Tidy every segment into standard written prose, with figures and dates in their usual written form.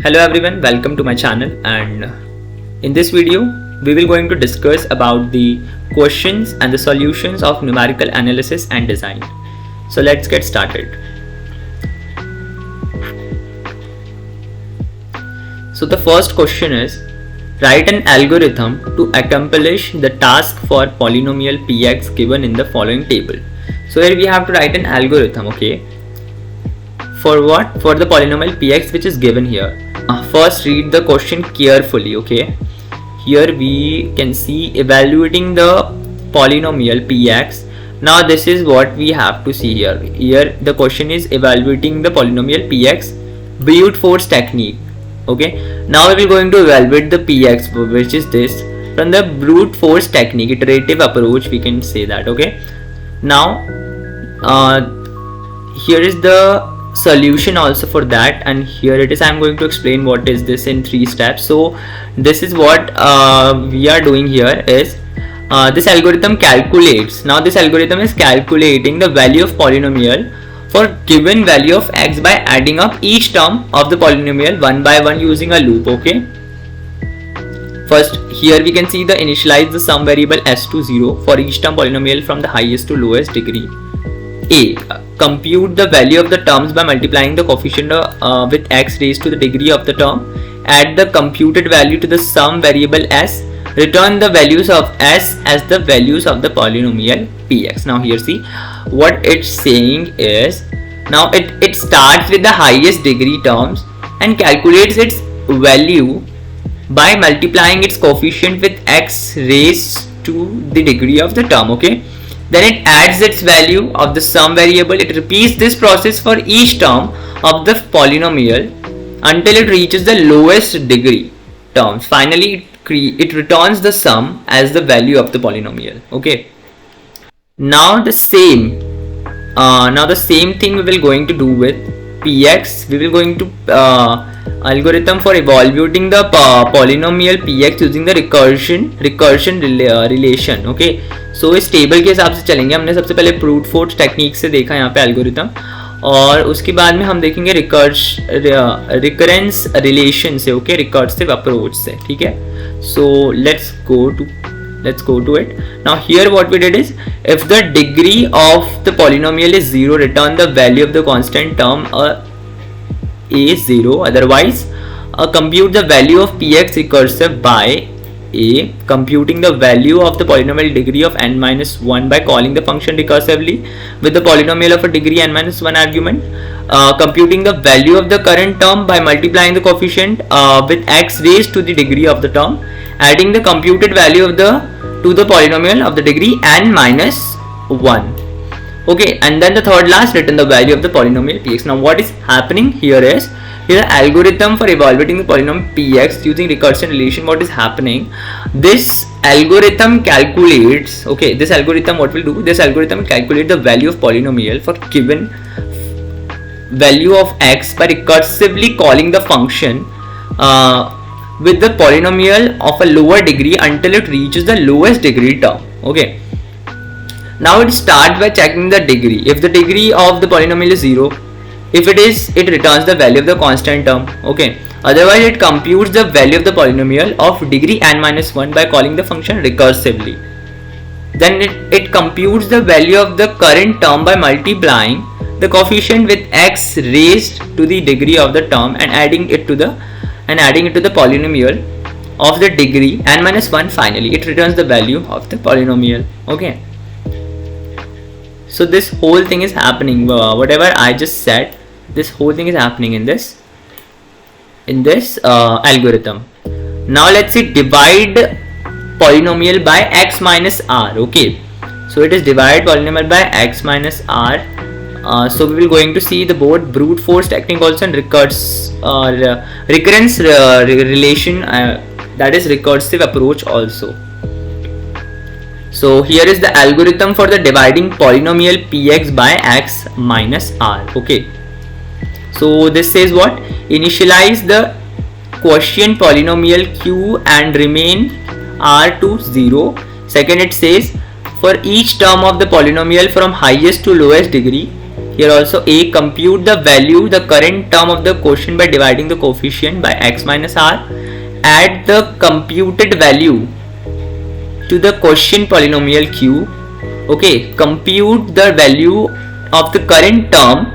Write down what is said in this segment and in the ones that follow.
Hello everyone, welcome to my channel, and in this video we will going to discuss about the questions and the solutions of numerical analysis and design. So let's get started. So the first question is, write an algorithm to accomplish the task for polynomial px given in the following table. So here we have to write an algorithm, okay? For what? For the polynomial px which is given here. First read the question carefully, okay? Here we can see evaluating the polynomial px. Now this is what we have to see here. Here the question is evaluating the polynomial px brute force technique, okay? Now we will going to evaluate the px, which is this, from the brute force technique, iterative approach, we can say that, okay? Now here is the solution also for that, and here it is. I'm going to explain what is this in 3 steps. So this is what we are doing here is this algorithm calculates. Now this algorithm is calculating the value of polynomial for given value of x by adding up each term of the polynomial one by one using a loop, okay? First, here we can see the initialize the sum variable s to 0 for each term polynomial from the highest to lowest degree. A. Compute the value of the terms by multiplying the coefficient with x raised to the degree of the term. Add the computed value to the sum variable s. Return the values of s as the values of the polynomial px. Now here see what it's saying is, now it starts with the highest degree terms and calculates its value by multiplying its coefficient with x raised to the degree of the term, okay? Then it adds its value of the sum variable. It repeats this process for each term of the polynomial until it reaches the lowest degree term. Finally, it returns the sum as the value of the polynomial, okay? Now the same thing we will going to do with px. We will going to algorithm for evaluating the polynomial px using the recursion relation, okay? सो इस table के हिसाब से चलेंगे. हमने सबसे पहले brute force technique से देखा यहाँ पे एल्गोरिथम, और उसके बाद में हम देखेंगे रिकरेंस रिलेशन से, ओके, रिकर्सिव अप्रोच से, ठीक है. So let's go to it. Now here what we did is, if the degree of the polynomial is 0, return the value of the constant term a 0, otherwise compute the value of px recursive by a, computing the value of the polynomial degree of n minus 1 by calling the function recursively with the polynomial of a degree n minus 1 argument, computing the value of the current term by multiplying the coefficient with x raised to the degree of the term, adding the computed value of to the polynomial of the degree n minus 1, okay, and then the third last, return the value of the polynomial px. Now what is happening here is, here algorithm for evaluating the polynomial px using recursion relation. What is happening, this algorithm calculates, okay, this algorithm what will do, this algorithm will calculate the value of polynomial for given value of x by recursively calling the function with the polynomial of a lower degree until it reaches the lowest degree term, okay. Now it starts by checking the degree. If the degree of the polynomial is 0, if it is, it returns the value of the constant term, okay. Otherwise it computes the value of the polynomial of degree n minus 1 by calling the function recursively. Then it computes the value of the current term by multiplying the coefficient with x raised to the degree of the term and adding it to the polynomial of the degree n minus 1. Finally it returns the value of the polynomial, okay. So this whole thing is happening, whatever I just said, this whole thing is happening in this algorithm. Now let's see, divide polynomial by x minus r, okay. So it is divide polynomial by x minus r. So we will going to see the both brute force technique also and recurrence relation, that is recursive approach also. So here is the algorithm for the dividing polynomial px by x minus r, okay. So this says what, initialize the quotient polynomial q and remain r to 0. Second, it says for each term of the polynomial from highest to lowest degree, Here also A, compute the value, the current term of the quotient by dividing the coefficient by x minus r. Add the computed value to the quotient polynomial q. Okay, compute the value of the current term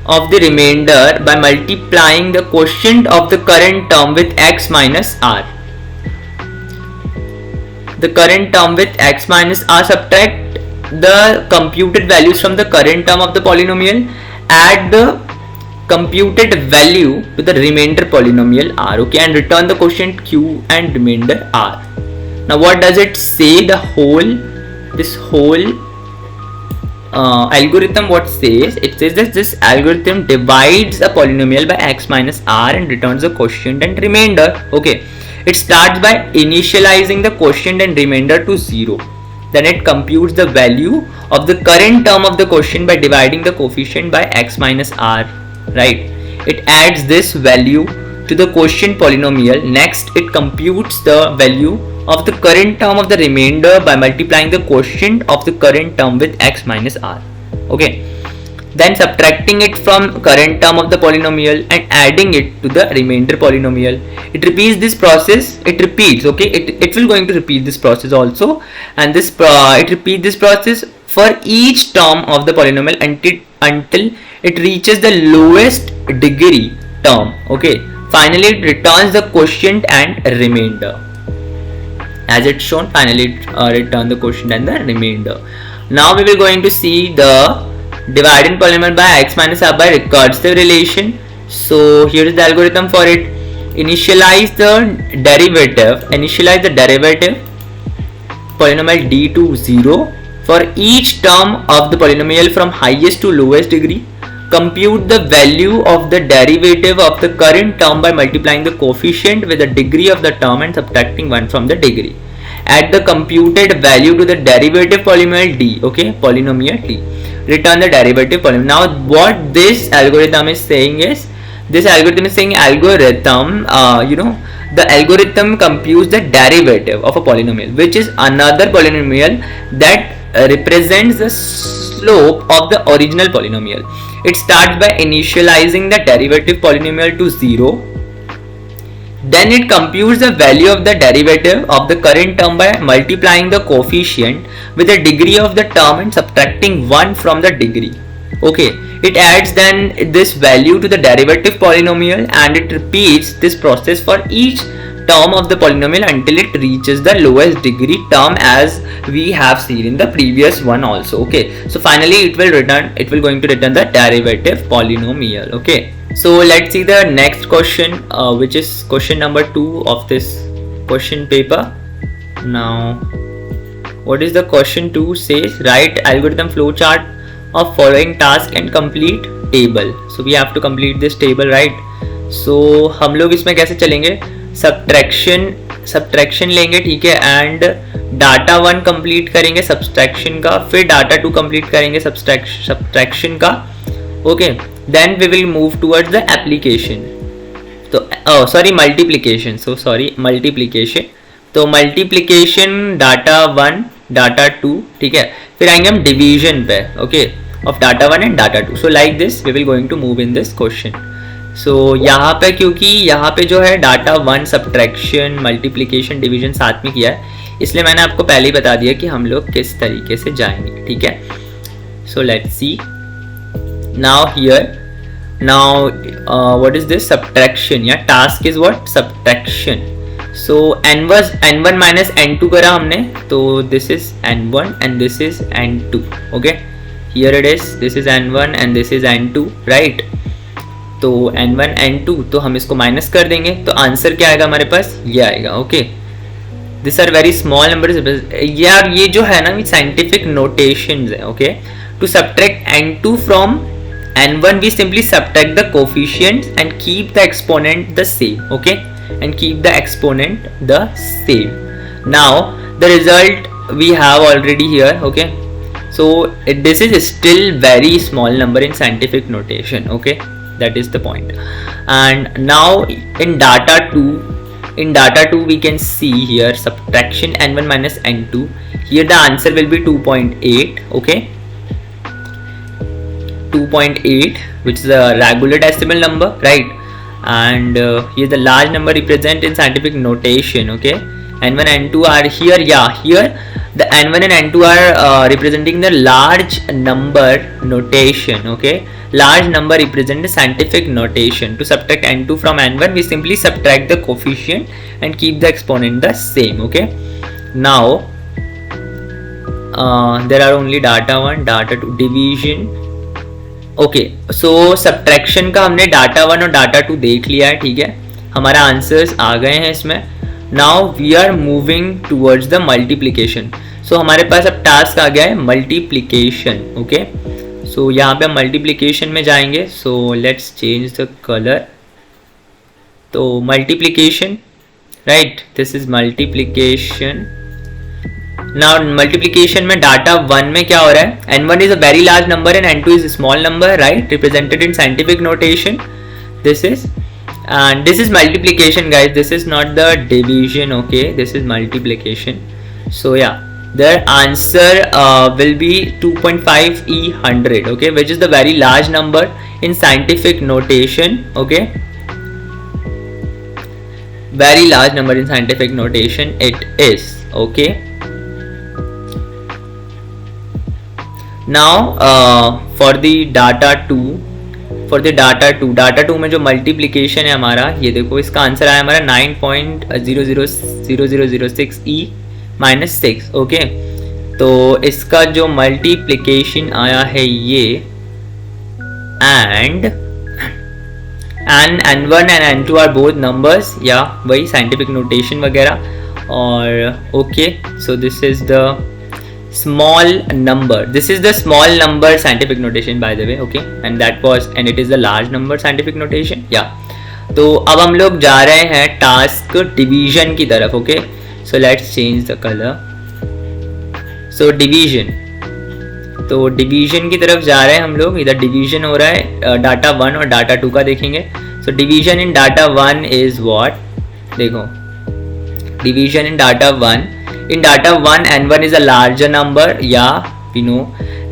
of the remainder by multiplying the quotient of the current term with x minus r. The current term with x minus r, subtract the computed values from the current term of the polynomial, add the computed value to the remainder polynomial r, okay, and return the quotient q and remainder r. Now what does it say? This whole algorithm, what says? It says that this algorithm divides a polynomial by x minus r and returns the quotient and remainder. Okay, it starts by initializing the quotient and remainder to 0. Then it computes the value of the current term of the quotient by dividing the coefficient by x minus r, right? It adds this value to the quotient polynomial. Next, it computes the value of the current term of the remainder by multiplying the quotient of the current term with x minus r. Okay, then subtracting it from current term of the polynomial and adding it to the remainder polynomial. It repeats this process. It repeats, okay, it will going to repeat this process also, and this it repeats this process for each term of the polynomial until it reaches the lowest degree term. Okay, finally it returns the quotient and remainder. As it's shown, finally it return the quotient and the remainder. Now we will going to see the dividing polynomial by x minus r by recursive relation. So here is the algorithm for it. Initialize the derivative polynomial d to 0 for each term of the polynomial from highest to lowest degree. Compute the value of the derivative of the current term by multiplying the coefficient with the degree of the term and subtracting 1 from the degree. Add the computed value to the derivative polynomial d, okay, polynomial d. Return the derivative polynomial. Now what this algorithm is saying is, the algorithm computes the derivative of a polynomial, which is another polynomial that represents the slope of the original polynomial. It starts by initializing the derivative polynomial to 0. Then it computes the value of the derivative of the current term by multiplying the coefficient with the degree of the term and subtracting 1 from the degree. Okay, it adds then this value to the derivative polynomial and it repeats this process for each term of the polynomial until it reaches the lowest degree term, as we have seen in the previous one also. Okay, so finally it will going to return the derivative polynomial. Okay, so let's see the next question, which is question number 2 of this question paper. Now what is the question 2 says? Write algorithm flowchart of following task and complete table. So we have to complete this table, right? So हम लोग इसमें कैसे चलेंगे? Subtraction लेंगे, ठीक है, and data 1 complete करेंगे subtraction का, फिर डाटा 2 कंप्लीट करेंगे सब्ट्रैक्शन का. Okay, then we will move towards the application. तो मल्टीप्लिकेशन. तो मल्टीप्लिकेशन डाटा 1 डाटा 2, ठीक है, फिर आएंगे हम डिवीजन पे, okay, of data 1 and data 2. So like this we will going to move in this question. So यहाँ पे, क्योंकि यहाँ पे जो है डाटा 1 सब्ट्रैक्शन मल्टीप्लिकेशन डिवीजन साथ में किया है, इसलिए मैंने आपको पहले ही बता दिया कि हम लोग किस तरीके से जाएंगे, ठीक है. So let's see now here. Now what is this? Subtraction या task is what? Subtraction. So n1 minus n2 करा हमने, तो this is n1 and this is n2. Okay, here it is, this is n1 and this is n2, right. तो n1 n2, तो हम इसको minus कर देंगे, तो आंसर क्या आएगा हमारे पास? ये आएगा. Okay, this are very small numbers. यार ये जो है ना, साइंटिफिक नोटेशंस है. Okay, to subtract n2 from n1 we simply subtract the coefficients and keep the exponent the same. Okay, and keep the exponent the same. Now the result we have already here. Okay, so this is still very small number in scientific notation. Okay, that is the point. And now in data 2 we can see here subtraction n1 minus n2. Here the answer will be 2.8. okay, 2.8, which is a regular decimal number, right? And here the large number represent in scientific notation, okay? N1 and N2 are here. Yeah, here the N1 and N2 are representing the large number notation, okay? Large number represent the scientific notation. To subtract N2 from N1, we simply subtract the coefficient and keep the exponent the same, okay? Now there are only data 1, data 2, division. Okay, so subtraction का हमने data 1 और data 2 देख लिया है, ठीक है? हमारा answers आ गए हैं इसमें. Now we are moving towards the multiplication. So हमारे पास अब टास्क आ गया है मल्टीप्लिकेशन, ओके? सो यहाँ पे हम मल्टीप्लिकेशन में जाएंगे. So let's change the colour. तो multiplication, right, this is multiplication. Now multiplication में डाटा 1 में क्या हो रहा है? N1 is a very large number and N2 is a small number, right? Represented in scientific notation. This is multiplication, guys. This is not the division, okay? This is multiplication. So yeah, the answer will be 2.5E100, okay? Which is the very large number in scientific notation, okay? Very large number in scientific notation it is, okay? Now for the data 2 में जो multiplication है हमारा, ये देखो इसका answer आया हमारा 9.000006 E - 6, okay? तो इसका जो मल्टीप्लिकेशन आया है ये, and N1 and N2 are both numbers, या वही साइंटिफिक नोटेशन वगैरह. और okay, so this is the small number. This is the small number scientific notation, by the way, okay? And it is the large number scientific notation. Yeah. तो अब हम लोग जा रहे हैं टास्क डिवीजन की तरफ, okay? So let's change the color. So division. तो डिवीजन की तरफ जा रहे हैं हम लोग. इधर डिवीजन हो रहा है डाटा 1 और डाटा 2 का देखेंगे. So division in data 1 is what? देखो, division in data 1. In data 1, N1 is a larger number, yeah, we know,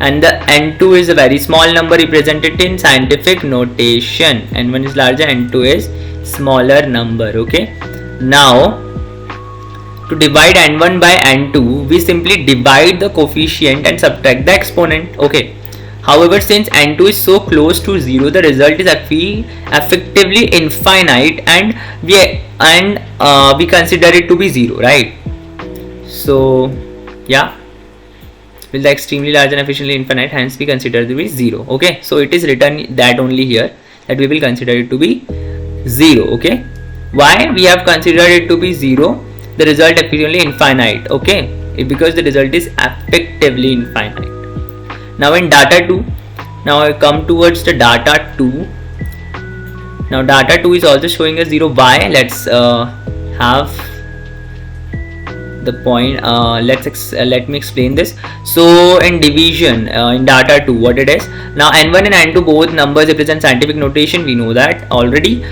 and the N2 is a very small number represented in scientific notation. N1 is larger, N2 is smaller number, okay? Now, to divide N1 by N2, we simply divide the coefficient and subtract the exponent, okay? However, since N2 is so close to 0, the result is effectively infinite, and we consider it to be 0, right? So yeah, with the extremely large and efficiently infinite, hence we consider it to be 0, okay? So it is written that only here that we will consider it to be 0, okay? Why we have considered it to be 0? The result effectively infinite, okay? Because the result is effectively infinite. Now in data 2, now I come towards the data 2. Now data 2 is also showing us 0. Why? Let's have the point. Let me explain this. So in division in data 2, what it is, now N1 and N2 both numbers represent scientific notation, we know that already.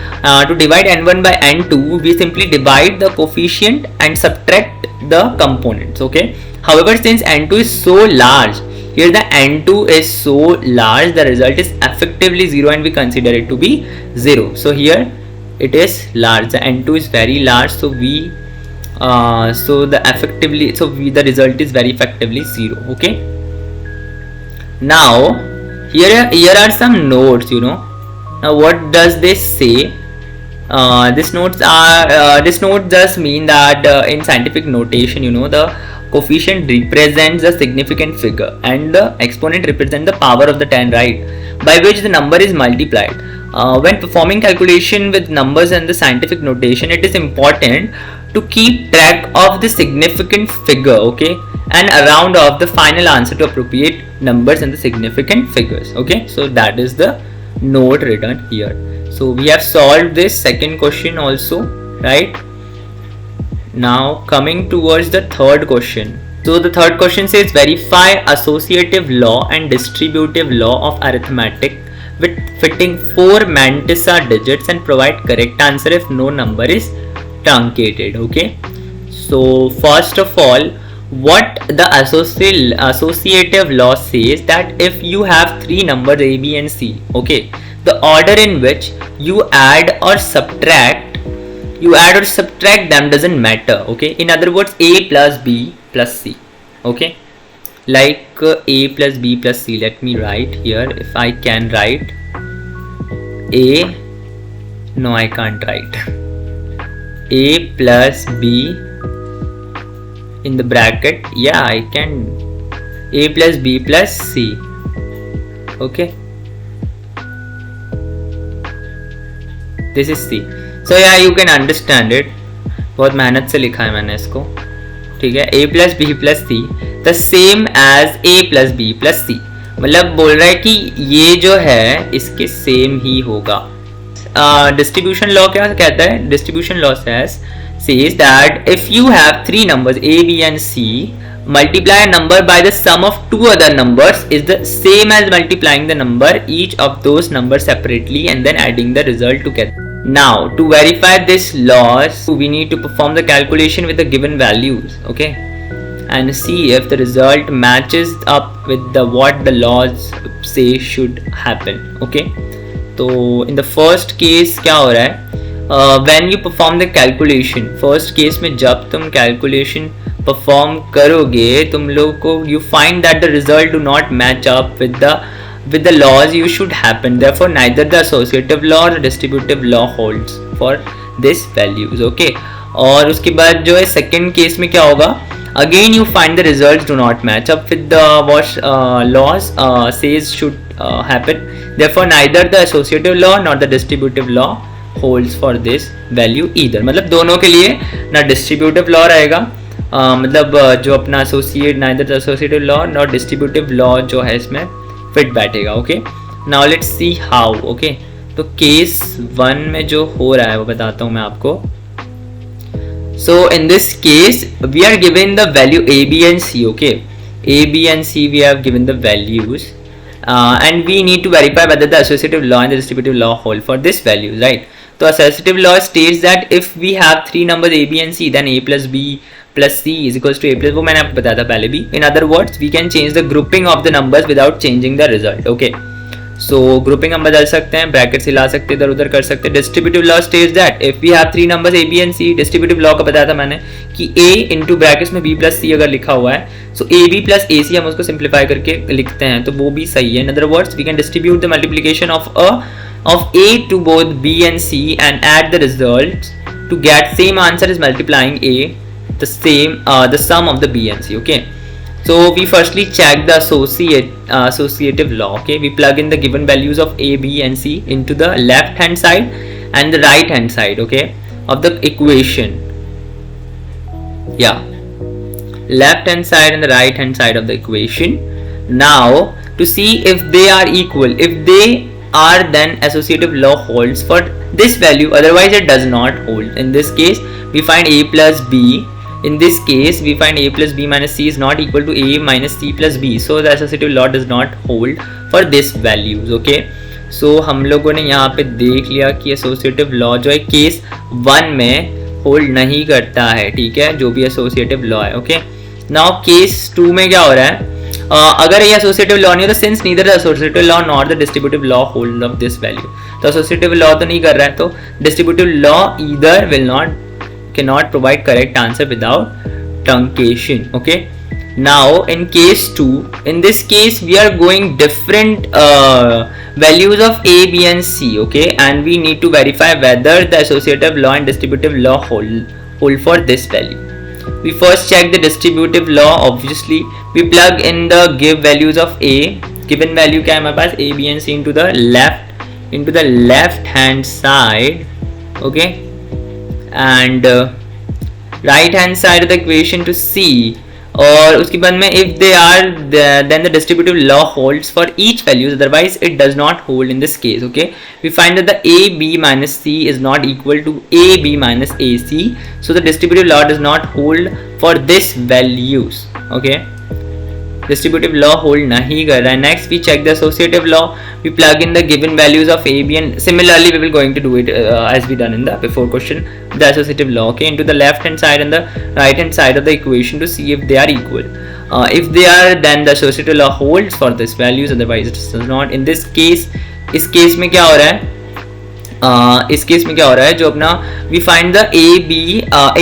To divide N1 by N2, we simply divide the coefficient and subtract the components, okay? However, since N2 is so large, here the N2 is so large, the result is effectively 0 and we consider it to be 0. So here it is large, the N2 is very large, so the result is very effectively 0, okay? Now here are some notes, you know. Now what does this say? This note just mean that in scientific notation, you know, the coefficient represents the significant figure and the exponent represents the power of the 10, right, by which the number is multiplied. When performing calculation with numbers and the scientific notation, it is important to keep track of the significant figure, okay, and around of the final answer to appropriate numbers and the significant figures, okay? So that is the note written here. So we have solved this second question also, right? Now coming towards the third question. So the third question says verify associative law and distributive law of arithmetic with fitting 4 mantissa digits and provide correct answer if no number is truncated, okay? So first of all, what the associative law says that if you have three numbers a, b and c, okay, the order in which you add or subtract them doesn't matter, okay. In other words, a plus b plus c, okay, like a plus b plus c. Let me write here, if I can write a, no I can't write, a plus b in the bracket, yeah I can, a plus b plus c, okay, this is c. So yeah, you can understand it, बहुत मेहनत से लिखा है मैंने इसको, ठीक है. a plus b plus c the same as a plus b plus c, मतलब बोल रहा है कि ये जो है इसके सेम ही होगा. डिस्ट्रीब्यूशन लॉ क्या कहता है? Distribution law says that if you have three numbers a, b and c, multiply a number by the sum of two other numbers is the same as multiplying the number each of those numbers separately and then adding the result together. Now to verify this law, we need to perform the calculation with the given values, okay, and see if the result matches up with the what the laws say should happen, okay. तो in the first case क्या हो रहा है? When you perform the calculation, first case में जब तुम calculation perform करोगे, तुम लोगों को you find that the result do not match up with the laws you should happen. Therefore neither the associative law or the distributive law holds for this values, okay. और उसके बाद जो है second case में क्या होगा? Again you find the results do not match up with the what laws says should happen. Therefore neither the associative law nor the distributive law holds for this value either. मतलब दोनों के लिए ना distributive law रहेगा, मतलब जो अपना associate neither the associative law nor distributive law जो है इसमें fit बैठेगा, okay. Now let's see how, okay. तो case 1 में जो हो रहा है वो बताता हूँ मैं आपको. So in this case we are given the value a, b and c, okay. a, b and c we have given the values and we need to verify whether the associative law and the distributive law hold for this value, right. So associative law states that if we have three numbers a, b and c, then a plus b plus c is equals to a plus, वो मैंने आपको बताया था पहले भी. In other words, we can change the grouping of the numbers without changing the result, okay. So grouping हम बदल सकते हैं, brackets हिला सकते हैं, इधर उधर कर सकते हैं. Distributive law states that if we have three numbers a, b and c, distributive law का बताया था मैंने कि a into brackets में b plus c अगर लिखा हुआ है, so a b plus a c हम उसको simplify करके लिखते हैं, तो वो भी सही है. In other words, we can distribute the multiplication of a to both b and c and add the results to get same answer as multiplying a the sum of the b and c, okay. So we firstly check the associative law, okay. We plug in the given values of a, b and c into the left hand side and the right hand side, okay, of the equation. Yeah, left hand side and the right hand side of the equation. Now to see if they are equal, if they are, then associative law holds for this value, otherwise it does not hold. In this case we find a plus b, in this case we find a plus b minus c is not equal to a minus c plus b, so the associative law does not hold for this values, okay. So हम लोगों ने यहाँ पे देख लिया कि associative law जो है case 1 में hold नहीं करता है, ठीक है, जो भी associative law है, okay. Now case 2 में क्या हो रहा है? अगर ये associative law नहीं हो तो since neither the associative law nor the distributive law hold of this value, तो associative law तो नहीं कर रहा है, तो distributive law either cannot provide correct answer without truncation, okay. Now in case 2, in this case we are going different values of a, b and c, okay, and we need to verify whether the associative law and distributive law hold for this value. We first check the distributive law. Obviously we plug in the give values of a, given value क्या है हमारे पास a, b and c into the left hand side, okay, and right hand side of the equation to c. और उसके बाद में if they are then the distributive law holds for each values, otherwise it does not hold in this case, okay. We find that the a b minus c is not equal to a b minus a c, so the distributive law does not hold for this values, okay. distributive law hold नहीं कर रहा है. Next we check the associative law. We plug in the given values of A, B, and similarly we will going to do it as we done in the before question, the associative law, okay, into the left hand side and the right hand side of the equation to see if they are equal. If they are, then the associative law holds for this values, otherwise it does not. In this case, इस case में क्या हो रहा है, इस case में क्या हो रहा है, जो अपना we find the A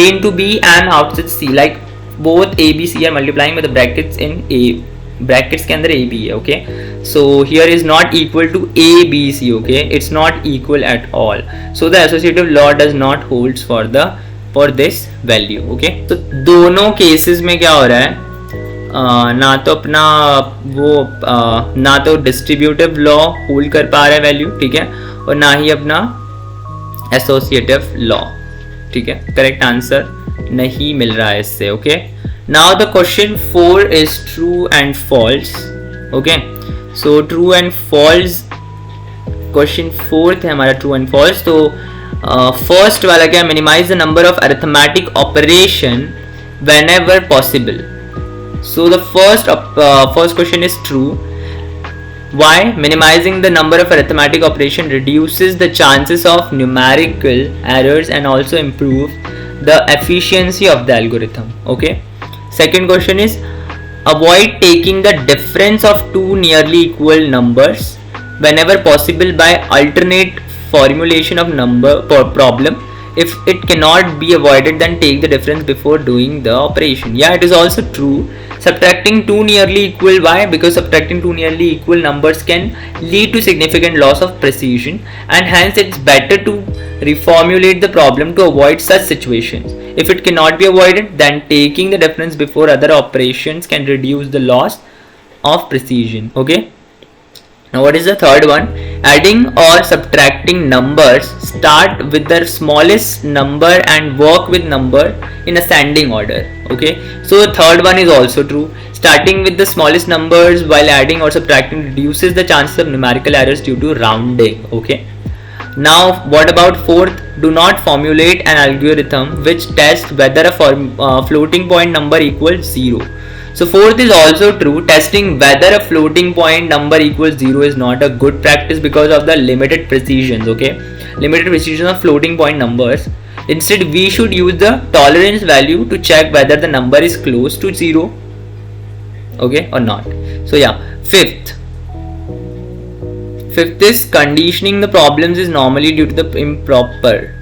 into B and outside C, like both A B C are multiplying with the brackets in A, brackets के अंदर A B है, okay. So here is not equal to A B C, okay, it's not equal at all. So the associative law does not holds for this value, okay. तो दोनों cases में क्या हो रहा है, ना तो अपना वो ना तो डिस्ट्रीब्यूटिव लॉ होल्ड कर पा रहा है वैल्यू, ठीक है, और ना ही अपना एसोसिएटिव लॉ, ठीक है. करेक्ट आंसर नहीं मिल रहा है इससे, okay. Now the question 4 is true and false, okay. So true and false, question 4 है हमारा ट्रू एंड फॉल्स. तो फर्स्ट वाला क्या, minimize the number of arithmetic operation whenever possible. So the first question is true. Why? Minimizing the number of arithmetic operation reduces the chances of numerical errors and also improve the efficiency of the algorithm, okay. Second question is, avoid taking the difference of two nearly equal numbers whenever possible by alternate formulation of number problem. If it cannot be avoided, then take the difference before doing the operation. Yeah, it is also true. Subtracting two nearly equal, why? Because subtracting two nearly equal numbers can lead to significant loss of precision, and hence it's better to reformulate the problem to avoid such situations. If it cannot be avoided, then taking the difference before other operations can reduce the loss of precision, okay. Now what is the third one? Adding or subtracting numbers, start with the smallest number and work with number in ascending order, okay. So the third one is also true. Starting with the smallest numbers while adding or subtracting reduces the chances of numerical errors due to rounding, okay. Now what about fourth? Do not formulate an algorithm which tests whether a floating point number equals 0. So fourth is also true. Testing whether a floating point number equals 0 is not a good practice because of the limited precisions, okay. Limited precision of floating point numbers. Instead, we should use the tolerance value to check whether the number is close to 0, okay, or not. So yeah, fifth is conditioning the problems is normally due to the improper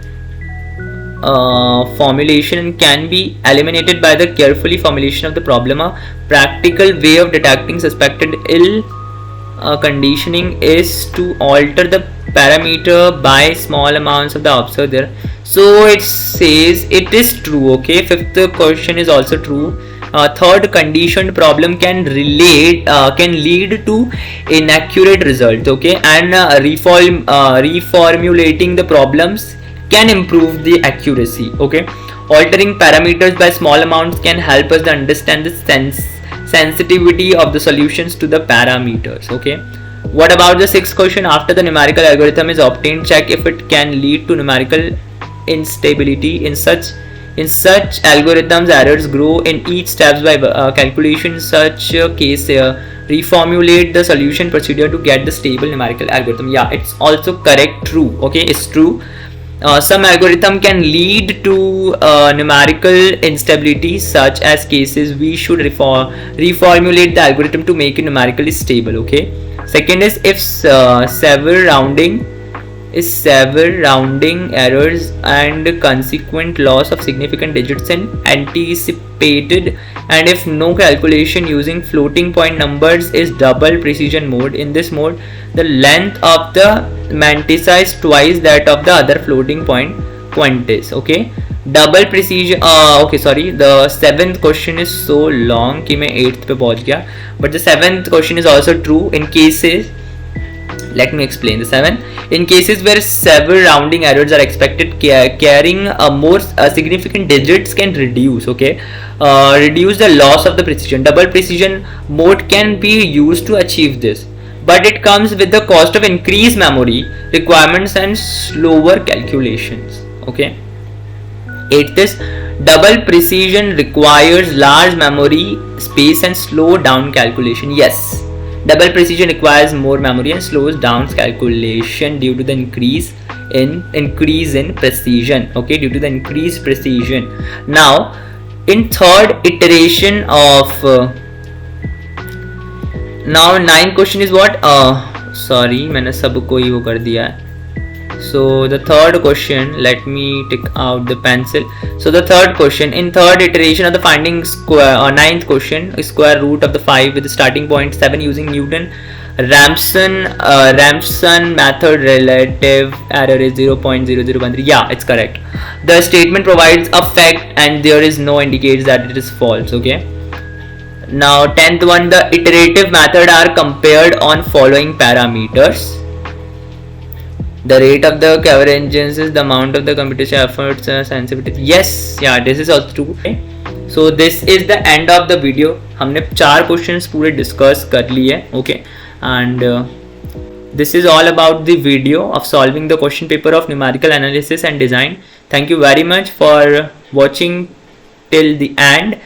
formulation and can be eliminated by the carefully formulation of the problem. A practical way of detecting suspected ill conditioning is to alter the parameter by small amounts of the observed there. So it says it is true, okay. Fifth question is also true. Third, conditioned problem can lead to inaccurate results, okay, and reformulating the problems can improve the accuracy, okay. Altering parameters by small amounts can help us to understand the sensitivity of the solutions to the parameters, okay. What about the sixth question? After the numerical algorithm is obtained, check if it can lead to numerical instability. In such algorithms, errors grow in each steps by calculation. In such case, reformulate the solution procedure to get the stable numerical algorithm. Yeah, it's also correct, true, okay, it's true. Some algorithm can lead to numerical instability. Such as cases, we should reformulate the algorithm to make it numerically stable, okay. Second is, if severe rounding errors and consequent loss of significant digits in anticipated, and if no calculation using floating point numbers is double precision mode. In this mode, the length of the mantissa is twice that of the other floating point quantities, okay. Double precision, okay, sorry, the seventh question is so long कि मैं 8th पे पहुंच गया, but the seventh question is also true in cases. Let me explain the 7. In cases where several rounding errors are expected, carrying more significant digits can reduce, okay, reduce the loss of the precision. Double precision mode can be used to achieve this, but it comes with the cost of increased memory requirements and slower calculations, okay. 8th is, double precision requires large memory space and slow down calculation. Yes, double precision requires more memory and slows down calculation due to the increase in precision. Okay, due to the increased precision. Now in third iteration of now ninth question is what? Sorry, मैंने सबको ही वो कर दिया है. So the third question, let me take out the pencil. So the third question, in third iteration of the finding square, or ninth question, square root of the 5 with the starting point 7 using Newton-Raphson method, relative error is 0.0013. Yeah, it's correct. The statement provides a fact and there is no indicates that it is false. Okay. Now 10th one, the iterative method are compared on following parameters. The rate of the convergence is the amount of the computation efforts, sensitivity. Yes, yeah, this is also true. Okay? So this is the end of the video. हमने 4 questions पूरे discuss कर लिए. Okay, and this is all about the video of solving the question paper of numerical analysis and design. Thank you very much for watching till the end.